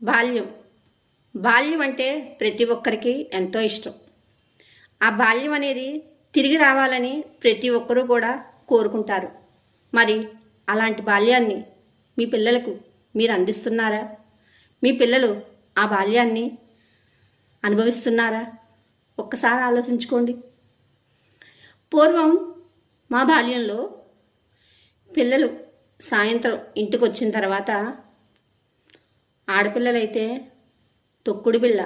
బాల్యం. బాల్యం అంటే ప్రతి ఒక్కరికి ఎంతో ఇష్టం. ఆ బాల్యం అనేది తిరిగి రావాలని ప్రతి ఒక్కరూ కూడా కోరుకుంటారు. మరి అలాంటి బాల్యాన్ని మీ పిల్లలకు మీరు అందిస్తున్నారా? మీ పిల్లలు ఆ బాల్యాన్ని అనుభవిస్తున్నారా? ఒక్కసారి ఆలోచించుకోండి. పూర్వం మా బాల్యంలో పిల్లలు సాయంత్రం ఇంటికి వచ్చిన తర్వాత ఆడపిల్లలైతే తొక్కుడు బిళ్ళ,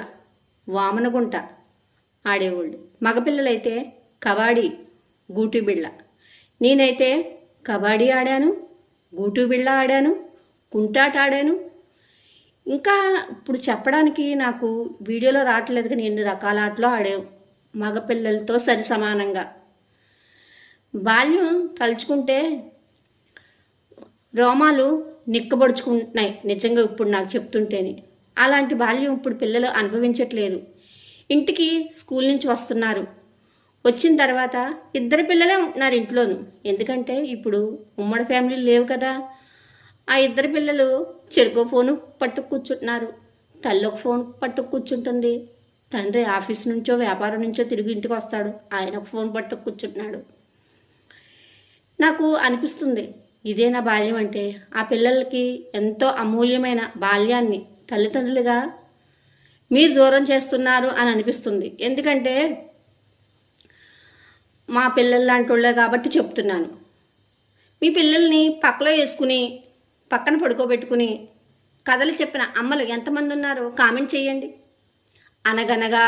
వామనగుంట ఆడేవాళ్ళు. మగపిల్లలైతే కబడ్డీ, గూటి బిళ్ళ. నేనైతే కబడ్డీ ఆడాను, గూటి బిళ్ళ ఆడాను, కుంటాట ఆడాను. ఇంకా ఇప్పుడు చెప్పడానికి నాకు వీడియోలో రావట్లేదు కానీ ఎన్ని రకాల ఆటలు ఆడావు మగపిల్లలతో సరి సమానంగా. బాల్యం తలుచుకుంటే రోమాలు నిక్కబడుచుకుంటున్నాయి నిజంగా ఇప్పుడు నాకు చెప్తుంటేనే. అలాంటి బాల్యం ఇప్పుడు పిల్లలు అనుభవించట్లేదు. ఇంటికి స్కూల్ నుంచి వస్తున్నారు, వచ్చిన తర్వాత ఇద్దరు పిల్లలే ఉంటున్నారు ఇంట్లోనూ. ఎందుకంటే ఇప్పుడు ఉమ్మడి ఫ్యామిలీలు లేవు కదా. ఆ ఇద్దరు పిల్లలు చెరుకో ఫోను పట్టుకు కూర్చుంటున్నారు. తల్లి ఒక ఫోన్ పట్టుకు కూర్చుంటుంది, తండ్రి ఆఫీస్ నుంచో వ్యాపారం నుంచో తిరిగి ఇంటికి వస్తాడు, ఆయన ఒక ఫోన్ పట్టుకు కూర్చుంటున్నాడు. నాకు అనిపిస్తుంది ఇదే నా బాల్యం అంటే. ఆ పిల్లలకి ఎంతో అమూల్యమైన బాల్యాన్ని తల్లిదండ్రులుగా మీరు దూరం చేస్తున్నారు అని అనిపిస్తుంది. ఎందుకంటే మా పిల్లలు లాంటి వాళ్ళే కాబట్టి చెప్తున్నాను. మీ పిల్లల్ని పక్కలో వేసుకుని పక్కన పడుకోబెట్టుకుని కథలు చెప్పిన అమ్మలు ఎంతమంది ఉన్నారో కామెంట్ చేయండి. అనగనగా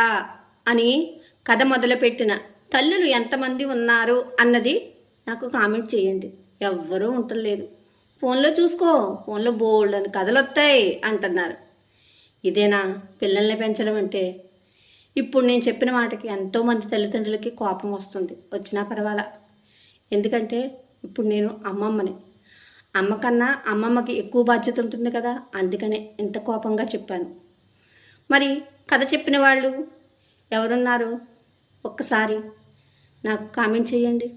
అని కథ మొదలుపెట్టిన తల్లులు ఎంతమంది ఉన్నారు అన్నది నాకు కామెంట్ చేయండి. ఎవ్వరూ ఉండలేదు. ఫోన్లో చూసుకో, ఫోన్లో బోల్డ్ అని కథలు వస్తాయి అంటున్నారు. ఇదేనా పిల్లల్ని పెంచడం అంటే? ఇప్పుడు నేను చెప్పిన మాటకి ఎంతోమంది తల్లిదండ్రులకి కోపం వస్తుంది. వచ్చినా పర్వాలా, ఎందుకంటే ఇప్పుడు నేను అమ్మమ్మని. అమ్మ కన్నా అమ్మమ్మకి ఎక్కువ బాధ్యత ఉంటుంది కదా, అందుకనే ఇంత కోపంగా చెప్పాను. మరి కథ చెప్పిన వాళ్ళు ఎవరున్నారు ఒక్కసారి నాకు కామెంట్ చేయండి.